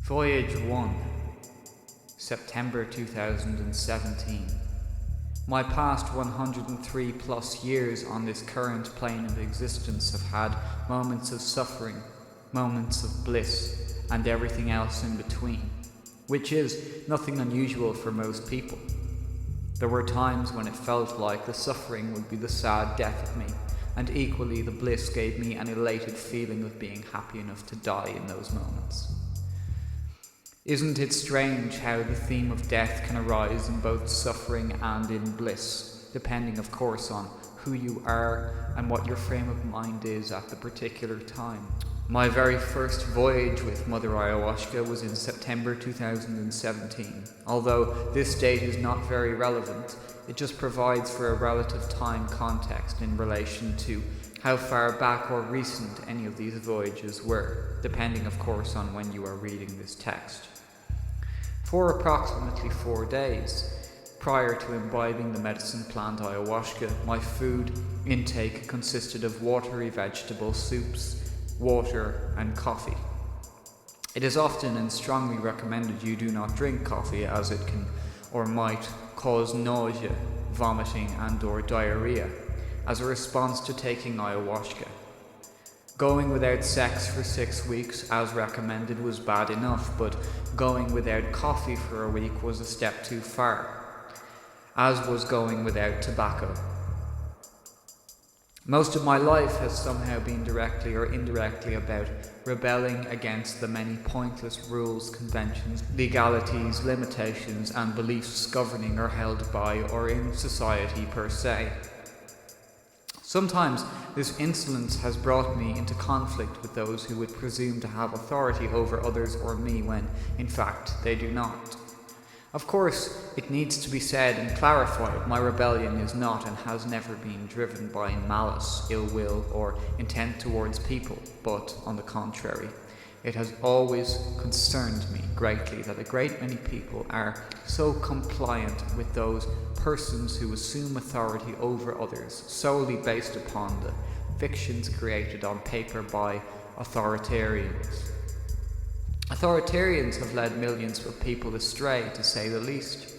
Voyage 1, September 2017. My past 103 plus years on this current plane of existence have had moments of suffering, moments of bliss, and everything else in between, which is nothing unusual for most people. There were times when it felt like the suffering would be the sad death of me, and equally the bliss gave me an elated feeling of being happy enough to die in those moments. Isn't it strange how the theme of death can arise in both suffering and in bliss, depending of course on who you are and what your frame of mind is at the particular time? My very first voyage with Mother Ayahuasca was in September 2017. Although this date is not very relevant, it just provides for a relative time context in relation to how far back or recent any of these voyages were, depending of course on when you are reading this text. For approximately 4 days, prior to imbibing the medicine plant ayahuasca, my food intake consisted of watery vegetable soups, water and coffee. It is often and strongly recommended you do not drink coffee, as it can or might cause nausea, vomiting and/or diarrhea as a response to taking ayahuasca. Going without sex for 6 weeks, as recommended, was bad enough, but going without coffee for a week was a step too far, as was going without tobacco. Most of my life has somehow been directly or indirectly about rebelling against the many pointless rules, conventions, legalities, limitations, and beliefs governing or held by or in society per se. Sometimes this insolence has brought me into conflict with those who would presume to have authority over others or me when, in fact, they do not. Of course, it needs to be said and clarified, my rebellion is not and has never been driven by malice, ill will, or intent towards people, but, on the contrary, it has always concerned me greatly that a great many people are so compliant with those persons who assume authority over others solely based upon the fictions created on paper by authoritarians. Authoritarians have led millions of people astray, to say the least,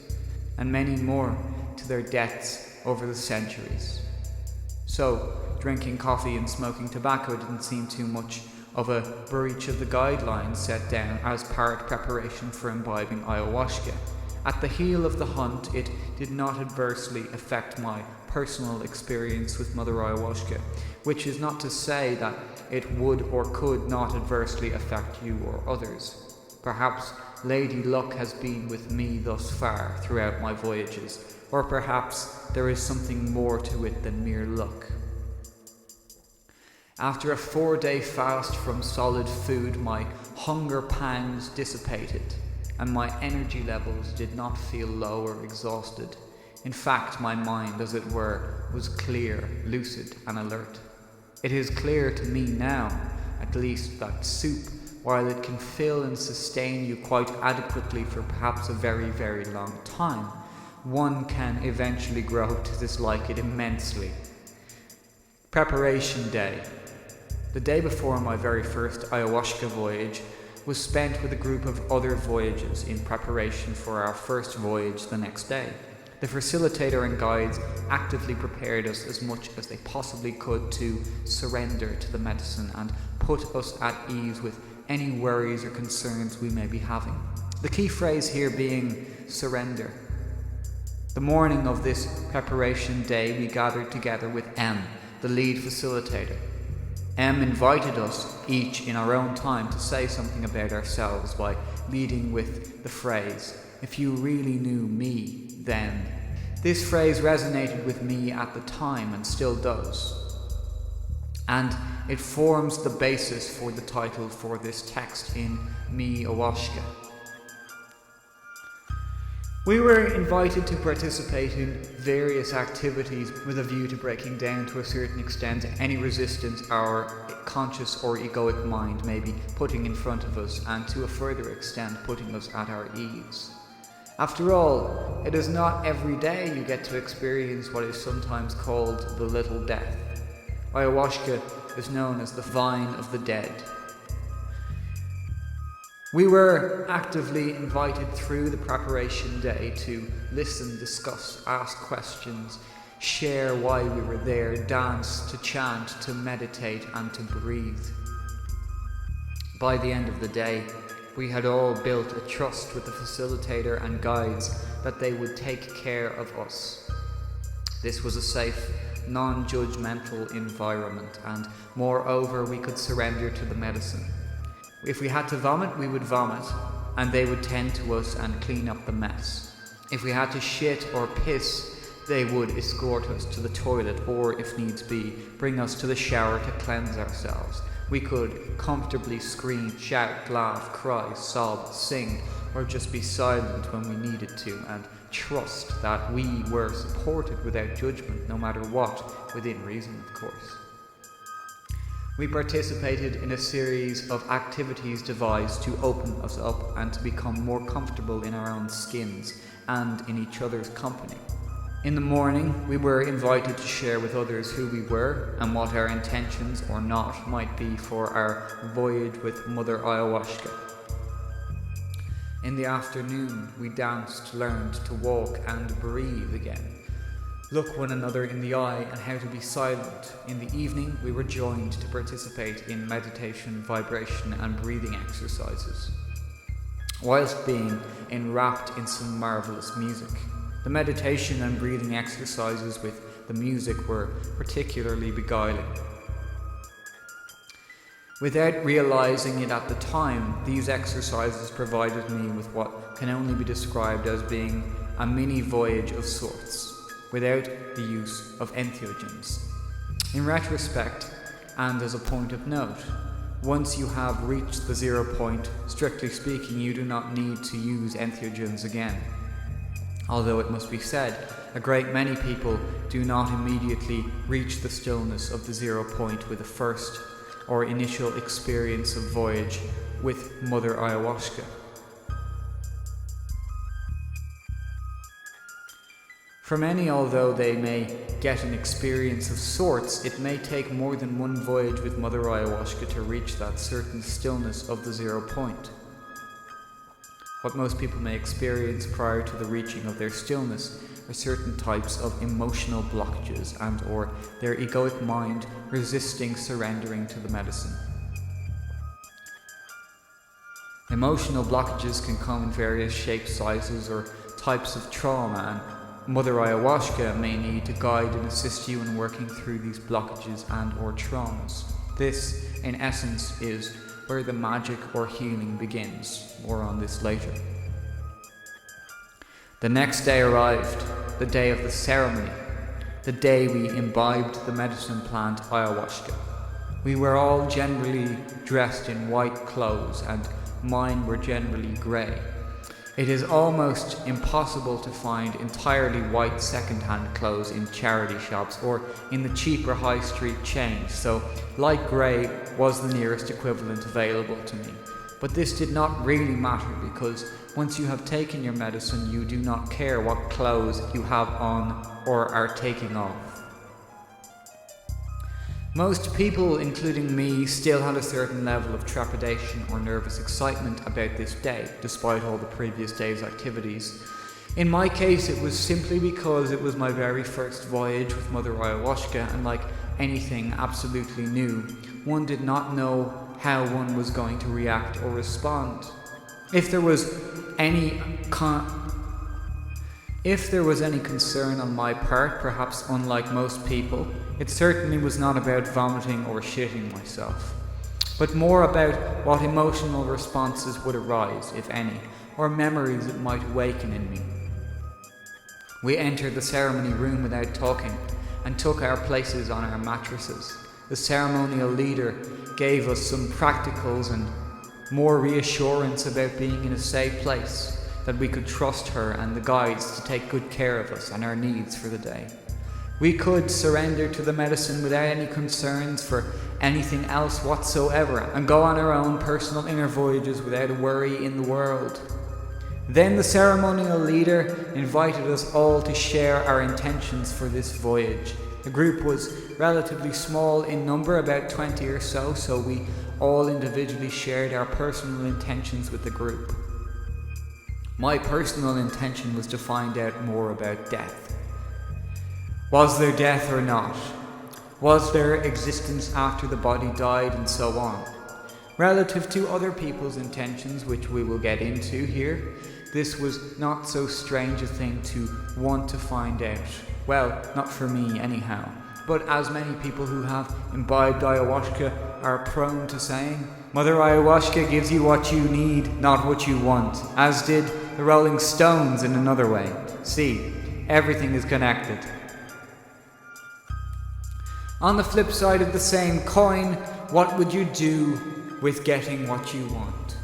and many more to their deaths over the centuries. So, drinking coffee and smoking tobacco didn't seem too much of a breach of the guidelines set down as part preparation for imbibing ayahuasca. At the heel of the hunt, it did not adversely affect my personal experience with Mother Ayahuasca, which is not to say that it would or could not adversely affect you or others. Perhaps Lady Luck has been with me thus far throughout my voyages, or perhaps there is something more to it than mere luck. After a 4-day fast from solid food, my hunger pangs dissipated, and my energy levels did not feel low or exhausted. In fact, my mind, as it were, was clear, lucid, and alert. It is clear to me now, at least, that soup, while it can fill and sustain you quite adequately for perhaps a very, very long time, one can eventually grow to dislike it immensely. Preparation Day. The day before my very first ayahuasca voyage was spent with a group of other voyages in preparation for our first voyage the next day. The facilitator and guides actively prepared us as much as they possibly could to surrender to the medicine and put us at ease with any worries or concerns we may be having. The key phrase here being surrender. The morning of this preparation day, we gathered together with M, the lead facilitator. M invited us, each in our own time, to say something about ourselves by leading with the phrase, "If you really knew me, then." This phrase resonated with me at the time and still does. And it forms the basis for the title for this text in Mèahuasca. We were invited to participate in various activities with a view to breaking down to a certain extent any resistance our conscious or egoic mind may be putting in front of us, and to a further extent putting us at our ease. After all, it is not every day you get to experience what is sometimes called the little death. Ayahuasca is known as the vine of the dead. We were actively invited through the preparation day to listen, discuss, ask questions, share why we were there, dance, to chant, to meditate, and to breathe. By the end of the day, we had all built a trust with the facilitator and guides that they would take care of us. This was a safe, non-judgmental environment, and moreover, we could surrender to the medicine. If we had to vomit, we would vomit, and they would tend to us and clean up the mess. If we had to shit or piss, they would escort us to the toilet, or if needs be, bring us to the shower to cleanse ourselves. We could comfortably scream, shout, laugh, cry, sob, sing, or just be silent when we needed to, and trust that we were supported without judgment, no matter what, within reason, of course. We participated in a series of activities devised to open us up and to become more comfortable in our own skins and in each other's company. In the morning, we were invited to share with others who we were and what our intentions or not might be for our voyage with Mother Ayahuasca. In the afternoon, we danced, learned to walk and breathe again, look one another in the eye and how to be silent. In the evening, we were joined to participate in meditation, vibration and breathing exercises, whilst being enwrapped in some marvellous music. The meditation and breathing exercises with the music were particularly beguiling. Without realizing it at the time, these exercises provided me with what can only be described as being a mini voyage of sorts, without the use of entheogens. In retrospect, and as a point of note, once you have reached the 0 point, strictly speaking, you do not need to use entheogens again. Although it must be said, a great many people do not immediately reach the stillness of the 0 point with the first or initial experience of voyage with Mother Ayahuasca. For many, although they may get an experience of sorts, it may take more than one voyage with Mother Ayahuasca to reach that certain stillness of the 0 point. What most people may experience prior to the reaching of their stillness are certain types of emotional blockages and or their egoic mind resisting surrendering to the medicine. Emotional blockages can come in various shapes, sizes or types of trauma, and Mother Ayahuasca may need to guide and assist you in working through these blockages and or traumas. This, in essence, is where the magic or healing begins. More on this later. The next day arrived, the day of the ceremony, the day we imbibed the medicine plant ayahuasca. We were all generally dressed in white clothes, and mine were generally grey. It is almost impossible to find entirely white second-hand clothes in charity shops or in the cheaper high street chains, so light grey was the nearest equivalent available to me. But this did not really matter, because once you have taken your medicine, you do not care what clothes you have on or are taking off. Most people, including me, still had a certain level of trepidation or nervous excitement about this day, despite all the previous day's activities. In my case, it was simply because it was my very first voyage with Mother Ayahuasca, and like anything absolutely new, one did not know how one was going to react or respond. If there was any concern on my part, perhaps unlike most people, it certainly was not about vomiting or shitting myself, but more about what emotional responses would arise, if any, or memories it might awaken in me. We entered the ceremony room without talking and took our places on our mattresses. The ceremonial leader gave us some practicals and more reassurance about being in a safe place, that we could trust her and the guides to take good care of us and our needs for the day. We could surrender to the medicine without any concerns for anything else whatsoever and go on our own personal inner voyages without a worry in the world. Then the ceremonial leader invited us all to share our intentions for this voyage. The group was relatively small in number, about 20 or so, so we all individually shared our personal intentions with the group. My personal intention was to find out more about death. Was there death or not? Was there existence after the body died, and so on? Relative to other people's intentions, which we will get into here, this was not so strange a thing to want to find out. Well, not for me anyhow. But as many people who have imbibed ayahuasca are prone to saying, Mother Ayahuasca gives you what you need, not what you want, as did the Rolling Stones in another way. See, everything is connected. On the flip side of the same coin, what would you do with getting what you want?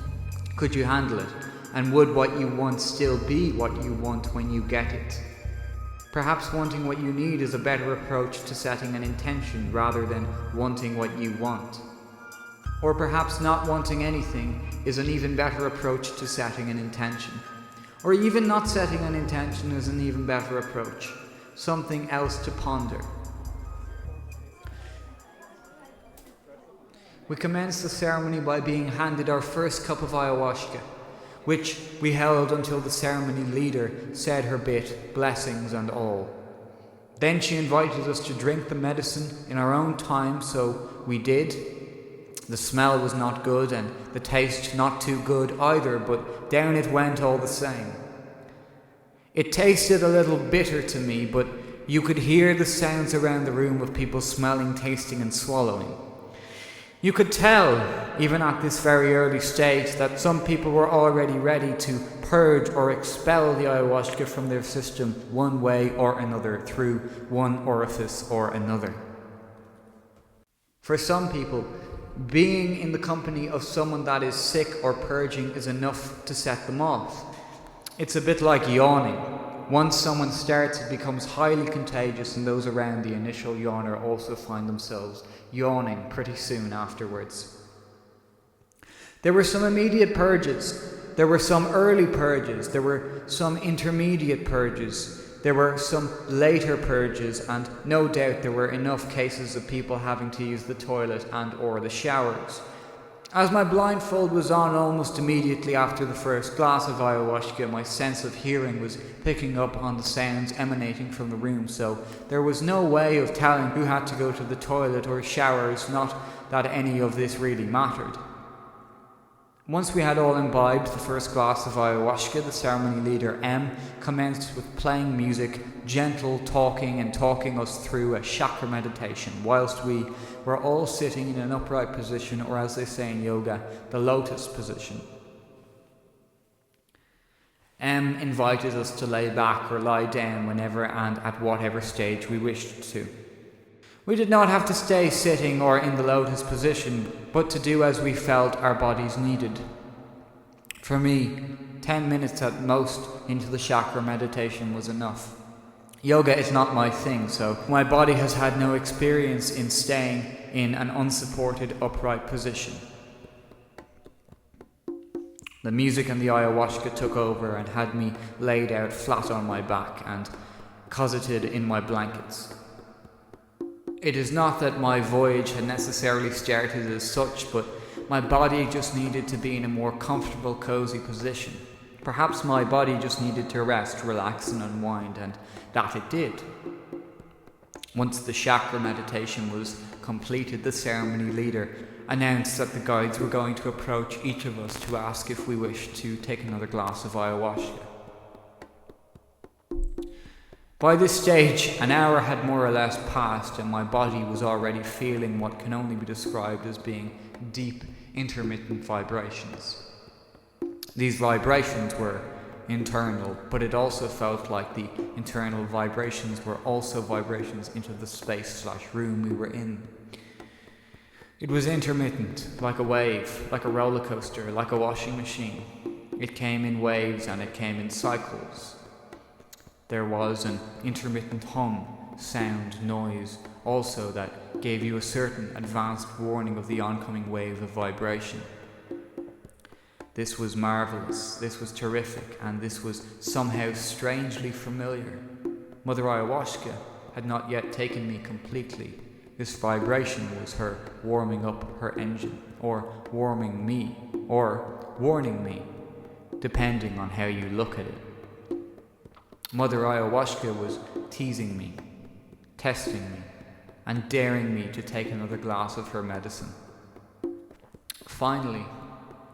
Could you handle it? And would what you want still be what you want when you get it? Perhaps wanting what you need is a better approach to setting an intention rather than wanting what you want. Or perhaps not wanting anything is an even better approach to setting an intention. Or even not setting an intention is an even better approach. Something else to ponder. We commenced the ceremony by being handed our first cup of ayahuasca, which we held until the ceremony leader said her bit, blessings and all. Then she invited us to drink the medicine in our own time, so we did. The smell was not good and the taste not too good either, but down it went all the same. It tasted a little bitter to me, but you could hear the sounds around the room of people smelling, tasting and swallowing. You could tell, even at this very early stage, that some people were already ready to purge or expel the ayahuasca from their system one way or another, through one orifice or another. For some people, being in the company of someone that is sick or purging is enough to set them off. It's a bit like yawning. Once someone starts, it becomes highly contagious, and those around the initial yawner also find themselves yawning pretty soon afterwards. There were some immediate purges, there were some early purges, there were some intermediate purges, there were some later purges, and no doubt there were enough cases of people having to use the toilet and or the showers. As my blindfold was on almost immediately after the first glass of ayahuasca, my sense of hearing was picking up on the sounds emanating from the room, so there was no way of telling who had to go to the toilet or showers, not that any of this really mattered. Once we had all imbibed the first glass of ayahuasca, the ceremony leader M commenced with playing music, gentle talking us through a chakra meditation, whilst we were all sitting in an upright position, or as they say in yoga, the lotus position. M invited us to lay back or lie down whenever and at whatever stage we wished to. We did not have to stay sitting or in the lotus position, but to do as we felt our bodies needed. For me, 10 minutes at most into the chakra meditation was enough. Yoga is not my thing, so my body has had no experience in staying in an unsupported upright position. The music and the ayahuasca took over and had me laid out flat on my back and cosseted in my blankets. It is not that my voyage had necessarily started as such, but my body just needed to be in a more comfortable, cozy position. Perhaps my body just needed to rest, relax and unwind, and that it did. Once the chakra meditation was completed, the ceremony leader announced that the guides were going to approach each of us to ask if we wished to take another glass of ayahuasca. By this stage, an hour had more or less passed, and my body was already feeling what can only be described as being deep, intermittent vibrations. These vibrations were internal, but it also felt like the internal vibrations were also vibrations into the space/room we were in. It was intermittent, like a wave, like a roller coaster, like a washing machine. It came in waves and it came in cycles. There was an intermittent hum, sound, noise, also that gave you a certain advanced warning of the oncoming wave of vibration. This was marvelous, this was terrific, and this was somehow strangely familiar. Mother Ayahuasca had not yet taken me completely. This vibration was her warming up her engine, or warming me, or warning me, depending on how you look at it. Mother Ayahuasca was teasing me, testing me, and daring me to take another glass of her medicine. Finally,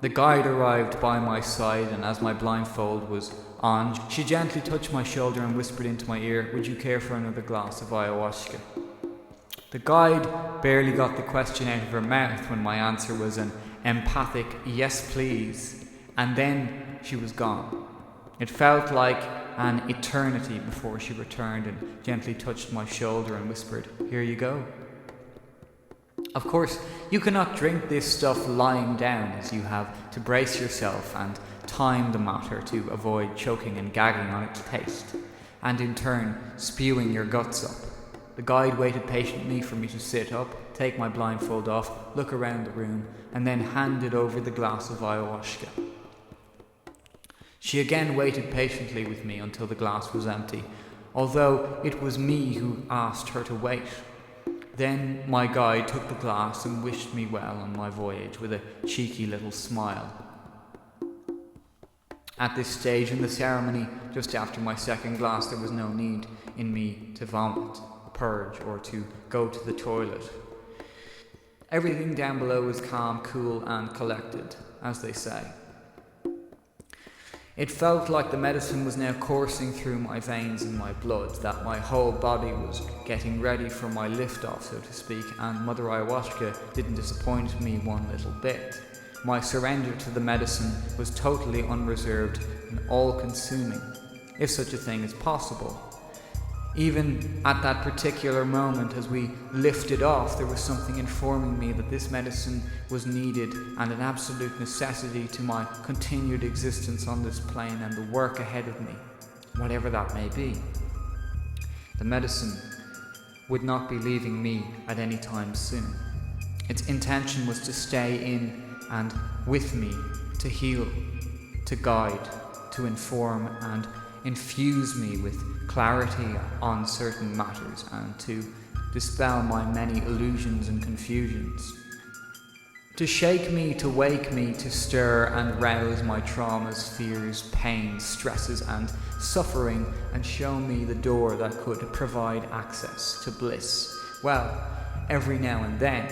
the guide arrived by my side, and as my blindfold was on, she gently touched my shoulder and whispered into my ear, "Would you care for another glass of ayahuasca?" The guide barely got the question out of her mouth when my answer was an emphatic "yes please," and then she was gone. It felt like an eternity before she returned and gently touched my shoulder and whispered, "Here you go." Of course, you cannot drink this stuff lying down, as you have to brace yourself and time the matter to avoid choking and gagging on its taste, and in turn spewing your guts up. The guide waited patiently for me to sit up, take my blindfold off, look around the room, and then handed over the glass of ayahuasca. She again waited patiently with me until the glass was empty, although it was me who asked her to wait. Then my guide took the glass and wished me well on my voyage with a cheeky little smile. At this stage in the ceremony, just after my second glass, there was no need in me to vomit, purge, or to go to the toilet. Everything down below was calm, cool, and collected, as they say. It felt like the medicine was now coursing through my veins and my blood, that my whole body was getting ready for my lift-off, so to speak, and Mother Ayahuasca didn't disappoint me one little bit. My surrender to the medicine was totally unreserved and all-consuming, if such a thing is possible. Even at that particular moment, as we lifted off, there was something informing me that this medicine was needed and an absolute necessity to my continued existence on this plane and the work ahead of me, whatever that may be. The medicine would not be leaving me at any time soon. Its intention was to stay in and with me, to heal, to guide, to inform, and infuse me with clarity on certain matters, and to dispel my many illusions and confusions. To shake me, to wake me, to stir and rouse my traumas, fears, pains, stresses, and suffering, and show me the door that could provide access to bliss. Well, every now and then,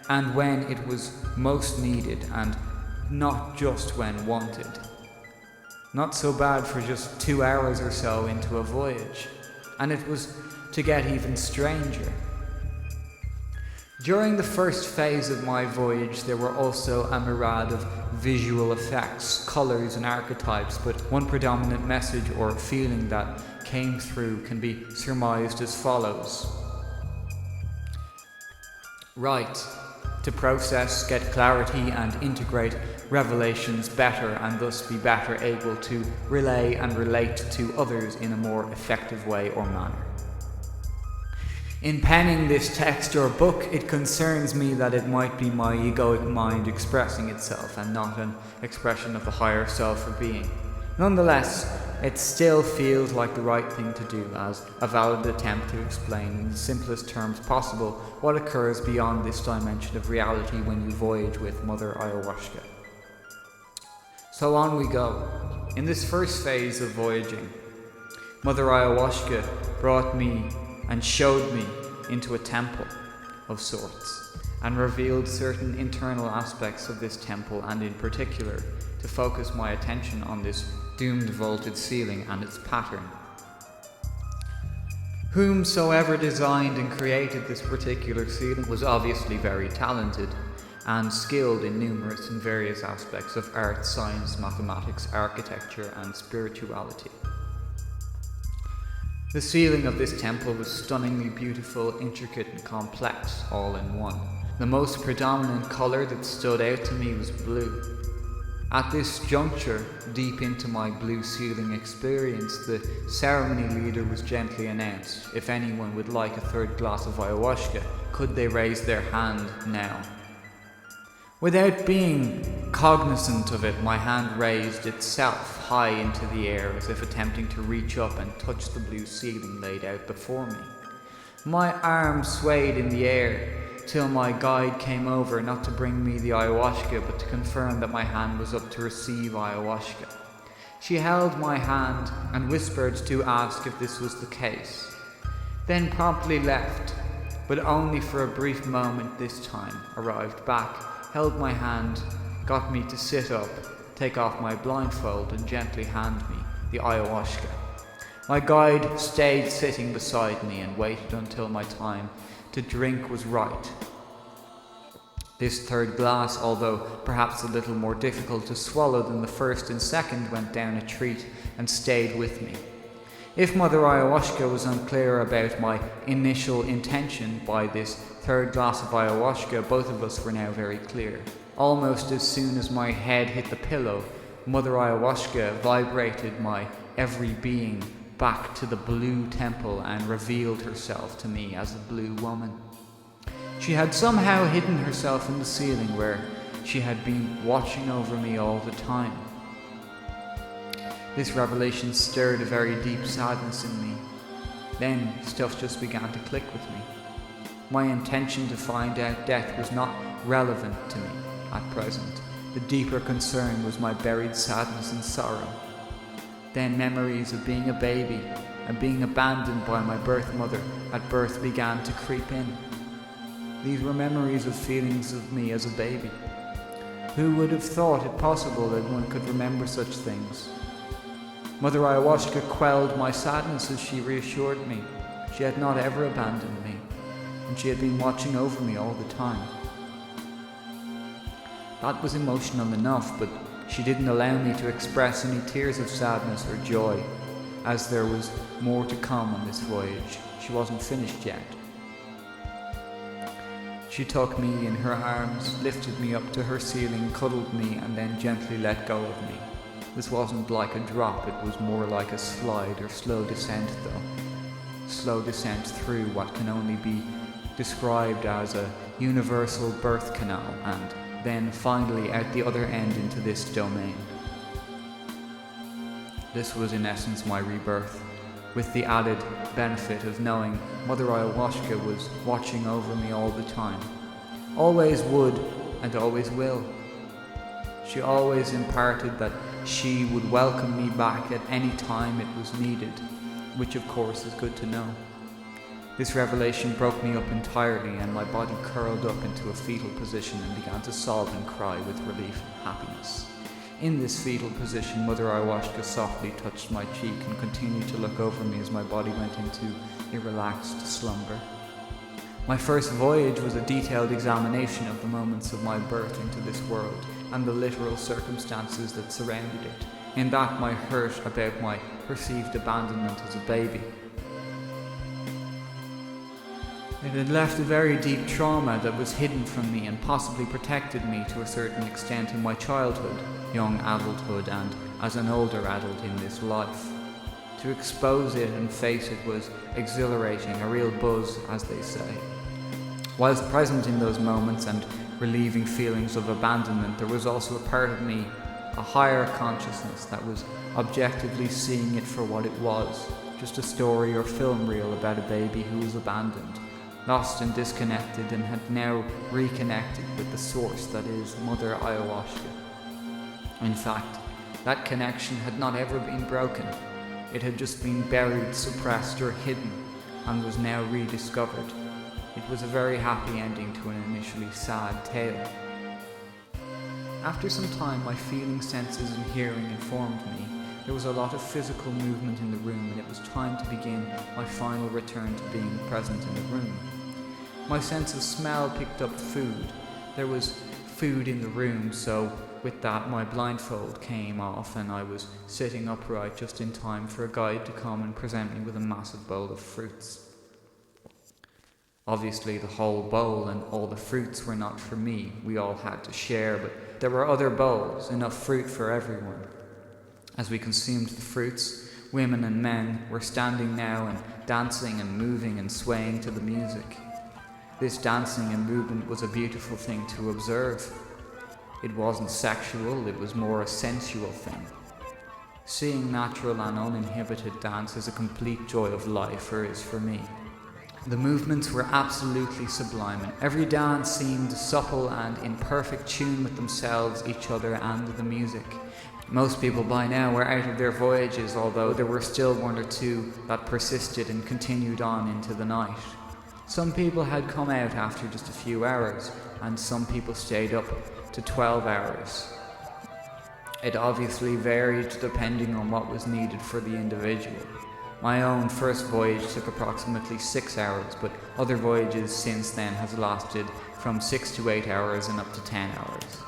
and when it was most needed, and not just when wanted. Not so bad for just 2 hours or so into a voyage, and it was to get even stranger. During the first phase of my voyage, there were also a myriad of visual effects, colours and archetypes, but one predominant message or feeling that came through can be surmised as follows. Right. To process, get clarity, and integrate revelations better, and thus be better able to relay and relate to others in a more effective way or manner. In penning this text or book, it concerns me that it might be my egoic mind expressing itself and not an expression of the higher self or being. Nonetheless, it still feels like the right thing to do as a valid attempt to explain in the simplest terms possible what occurs beyond this dimension of reality when you voyage with Mother Ayahuasca. So on we go. In this first phase of voyaging, Mother Ayahuasca brought me and showed me into a temple of sorts, and revealed certain internal aspects of this temple, and in particular to focus my attention on this doomed vaulted ceiling and its pattern. Whomsoever designed and created this particular ceiling was obviously very talented and skilled in numerous and various aspects of art, science, mathematics, architecture, and spirituality. The ceiling of this temple was stunningly beautiful, intricate, and complex, all in one. The most predominant colour that stood out to me was blue. At this juncture, deep into my blue ceiling experience, the ceremony leader was gently announced. If anyone would like a third glass of ayahuasca, could they raise their hand now? Without being cognizant of it, my hand raised itself high into the air as if attempting to reach up and touch the blue ceiling laid out before me. My arms swayed in the air till my guide came over, not to bring me the ayahuasca, but to confirm that my hand was up to receive ayahuasca. She held my hand and whispered to ask if this was the case, then promptly left, but only for a brief moment this time. Arrived back, held my hand, got me to sit up, take off my blindfold and gently hand me the ayahuasca. My guide stayed sitting beside me and waited until my time to drink was right. This third glass, although perhaps a little more difficult to swallow than the first and second, went down a treat and stayed with me. If Mother Ayahuasca was unclear about my initial intention by this third glass of ayahuasca, both of us were now very clear. Almost as soon as my head hit the pillow, Mother Ayahuasca vibrated my every being back to the blue temple and revealed herself to me as a blue woman. She had somehow hidden herself in the ceiling where she had been watching over me all the time. This revelation stirred a very deep sadness in me. Then stuff just began to click with me. My intention to find out death was not relevant to me at present. The deeper concern was my buried sadness and sorrow. Then memories of being a baby and being abandoned by my birth mother at birth began to creep in. These were memories of feelings of me as a baby. Who would have thought it possible that one could remember such things? Mother Ayahuasca quelled my sadness as she reassured me. She had not ever abandoned me, and she had been watching over me all the time. That was emotional enough, but she didn't allow me to express any tears of sadness or joy, as there was more to come on this voyage. She wasn't finished yet. She took me in her arms, lifted me up to her ceiling, cuddled me, and then gently let go of me. This wasn't like a drop, it was more like a slide or slow descent though. Slow descent through what can only be described as a universal birth canal, and then finally out the other end into this domain. This was in essence my rebirth, with the added benefit of knowing Mother Ayahuasca was watching over me all the time. Always would and always will. She always imparted that she would welcome me back at any time it was needed, which of course is good to know. This revelation broke me up entirely, and my body curled up into a fetal position and began to sob and cry with relief and happiness. In this fetal position, Mother Ayahuasca softly touched my cheek and continued to look over me as my body went into a relaxed slumber. My first voyage was a detailed examination of the moments of my birth into this world and the literal circumstances that surrounded it. In that, my hurt about my perceived abandonment as a baby. It had left a very deep trauma that was hidden from me and possibly protected me to a certain extent in my childhood, young adulthood, and as an older adult in this life. To expose it and face it was exhilarating, a real buzz, as they say. Whilst present in those moments and relieving feelings of abandonment, there was also a part of me, a higher consciousness, that was objectively seeing it for what it was, just a story or film reel about a baby who was abandoned, lost and disconnected, and had now reconnected with the source that is Mother Ayahuasca. In fact, that connection had not ever been broken. It had just been buried, suppressed, or hidden, and was now rediscovered. It was a very happy ending to an initially sad tale. After some time, my feeling, senses, and hearing informed me there was a lot of physical movement in the room, and it was time to begin my final return to being present in the room. My sense of smell picked up food. There was food in the room, so with that my blindfold came off and I was sitting upright just in time for a guide to come and present me with a massive bowl of fruits. Obviously the whole bowl and all the fruits were not for me. We all had to share, but there were other bowls, enough fruit for everyone. As we consumed the fruits, women and men were standing now and dancing and moving and swaying to the music. This dancing and movement was a beautiful thing to observe. It wasn't sexual, it was more a sensual thing. Seeing natural and uninhibited dance is a complete joy of life, or is for me. The movements were absolutely sublime, and every dance seemed supple and in perfect tune with themselves, each other, and the music. Most people by now were out of their voyages, although there were still one or two that persisted and continued on into the night. Some people had come out after just a few hours, and some people stayed up to 12 hours. It obviously varied depending on what was needed for the individual. My own first voyage took approximately 6 hours, but other voyages since then has lasted from 6 to 8 hours and up to 10 hours.